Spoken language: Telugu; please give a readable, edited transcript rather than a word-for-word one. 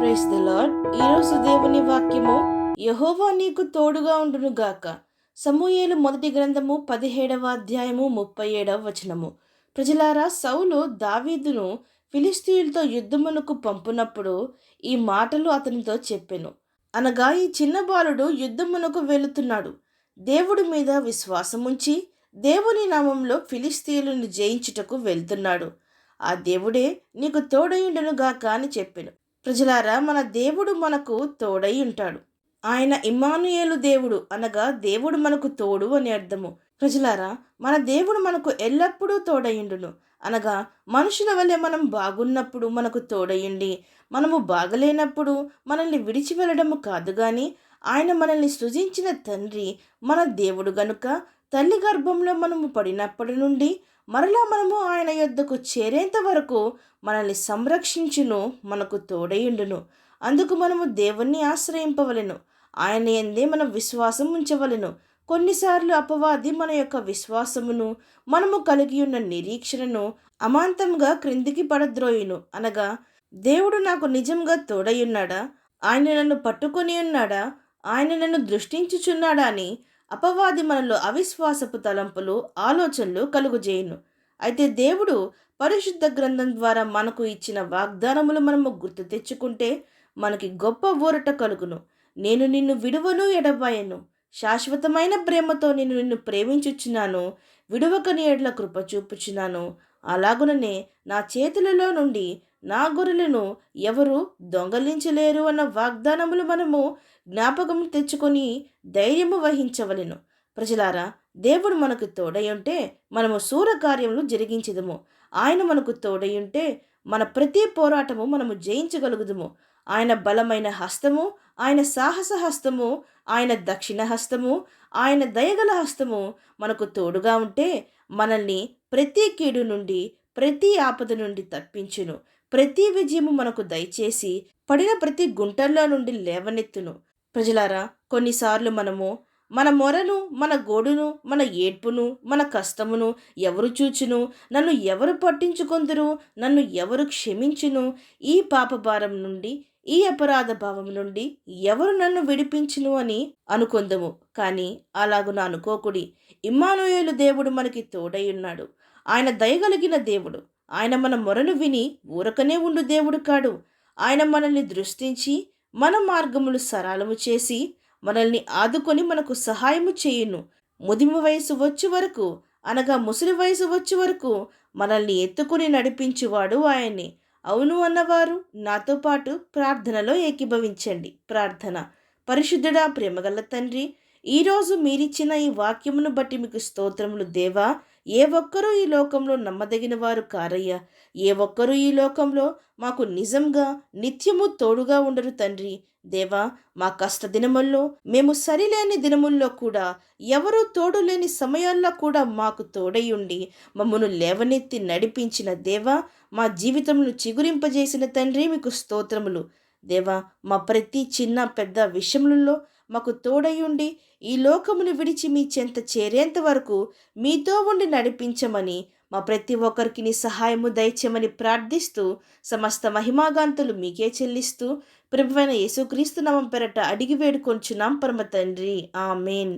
Praise the lord. ఈరోజు దేవుని వాక్యము, యెహోవా నీకు తోడుగా ఉండునుగాక. సమూయేలు మొదటి గ్రంథము 17వ అధ్యాయము 37వ వచనము. ప్రజలారా, సౌలు దావీదును ఫిలిష్తీయులతో యుద్ధమునకు పంపునప్పుడు ఈ మాటలు అతనితో చెప్పెను. అనగా, ఈ చిన్న బాలుడు యుద్ధమునకు వెళుతున్నాడు. దేవుడి మీద విశ్వాసముంచి దేవుని నామంలో ఫిలిష్తీయులను జయించుటకు వెళ్తున్నాడు. ఆ దేవుడే నీకు తోడయుండునుగాక అని చెప్పెను. ప్రజలారా, మన దేవుడు మనకు తోడై ఉంటాడు. ఆయన ఇమ్మానుయేలు దేవుడు, అనగా దేవుడు మనకు తోడు అని అర్థము. ప్రజలారా, మన దేవుడు మనకు ఎల్లప్పుడూ తోడయుండును. అనగా, మనుషుల వలె మనం బాగున్నప్పుడు మనకు తోడయుండి, మనము బాగలేనప్పుడు మనల్ని విడిచి వెళ్ళడము కాదు గాని, ఆయన మనల్ని సృజించిన తండ్రి మన దేవుడు గనుక, తల్లి గర్భంలో మనము పడినప్పటి నుండి మరలా మనము ఆయన యొద్దకు చేరేంత వరకు మనల్ని సంరక్షించును, మనకు తోడయుండును. అందుకు మనము దేవుణ్ణి ఆశ్రయింపవలెను. ఆయన యందే మనం విశ్వాసం ఉంచవలెను. కొన్నిసార్లు అపవాది మన యొక్క విశ్వాసమును, మనము కలిగి ఉన్న నిరీక్షణను అమాంతంగా క్రిందికి పడద్రోయును. అనగా, దేవుడు నాకు నిజంగా తోడయున్నాడా, ఆయన నన్ను పట్టుకొని ఉన్నాడా, ఆయన నన్ను దృష్టించుచున్నాడా అని అపవాది మనలో అవిశ్వాసపు తలంపులు, ఆలోచనలు కలుగుజేయును. అయితే దేవుడు పరిశుద్ధ గ్రంథం ద్వారా మనకు ఇచ్చిన వాగ్దానములు మనము గుర్తు తెచ్చుకుంటే మనకి గొప్ప ఊరట కలుగును. నేను నిన్ను విడువను, ఎడబాయను, శాశ్వతమైన ప్రేమతో నేను నిన్ను ప్రేమించుచున్నాను, విడువకని ఎడ్ల కృప చూపుచున్నాను. అలాగుననే నా చేతులలో నుండి నా గొర్రెలను ఎవరు దొంగలించలేరు అన్న వాగ్దానములు మనము జ్ఞాపకం తెచ్చుకొని ధైర్యము వహించవలెను. ప్రజలారా, దేవుడు మనకు తోడయుంటే మనము శూరకార్యములు జరిగించదము. ఆయన మనకు తోడయుంటే మన ప్రతి పోరాటము మనము జయించగలుగుదుము. ఆయన బలమైన హస్తము, ఆయన సాహస హస్తము, ఆయన దక్షిణ హస్తము, ఆయన దయగల హస్తము మనకు తోడుగా ఉంటే మనల్ని ప్రతి కీడు నుండి, ప్రతి ఆపద నుండి తప్పించును. ప్రతి విజయము మనకు దయచేసి పడిన ప్రతి గుంటల్లో నుండి లేవనెత్తును. ప్రజలారా, కొన్నిసార్లు మనము మన మొరను, మన గోడును, మన ఏడ్పును, మన కష్టమును ఎవరు చూచును, నన్ను ఎవరు పట్టించుకొందురు, నన్ను ఎవరు క్షమించును, ఈ పాపభారం నుండి, ఈ అపరాధ భావం నుండి ఎవరు నన్ను విడిపించును అని అనుకొందము. కానీ అలాగున అనుకోకుడి. ఇమ్మానుయేలు దేవుడు మనకి తోడై ఉన్నాడు. ఆయన దయగలిగిన దేవుడు. ఆయన మన మొరను విని ఊరకనే ఉండు దేవుడు కాడు. ఆయన మనల్ని దృష్టించి మన మార్గములు సరళము చేసి మనల్ని ఆదుకొని మనకు సహాయము చేయును. ముదిమి వయసు వచ్చే వరకు, అనగా ముసలి వయసు వచ్చే వరకు మనల్ని ఎత్తుకుని నడిపించువాడు ఆయనే. అవును అన్నవారు నాతో పాటు ప్రార్థనలో ఏకీభవించండి. ప్రార్థన. పరిశుద్ధుడా, ప్రేమగల తండ్రి, ఈరోజు మీరిచ్చిన ఈ వాక్యమును బట్టి మీకు స్తోత్రములు దేవా. ఏ ఒక్కరూ ఈ లోకంలో నమ్మదగిన వారు కారయ్యా. ఏ ఒక్కరూ ఈ లోకంలో మాకు నిజంగా నిత్యము తోడుగా ఉండరు తండ్రి. దేవా, మా కష్ట దినముల్లో, మేము సరిలేని దినముల్లో కూడా, ఎవరూ తోడు లేని సమయాల్లో కూడా మాకు తోడయుండి మమ్మను లేవనెత్తి నడిపించిన దేవా, మా జీవితంలో చిగురింపజేసిన తండ్రి మీకు స్తోత్రములు. దేవా, మా ప్రతి చిన్న పెద్ద విషయములలో మాకు తోడయుండి ఈ లోకమును విడిచి మీ చెంత చేరేంత వరకు మీతో ఉండి నడిపించమని, మా ప్రతి ఒక్కరికి నీ సహాయము దయచేయమని ప్రార్థిస్తూ, సమస్త మహిమాగాంతులు మీకే చెల్లిస్తూ, ప్రభువైన యేసుక్రీస్తు నామం పేరట అడిగి వేడుకొంచున్నాం పరమ తండ్రి. ఆమేన్.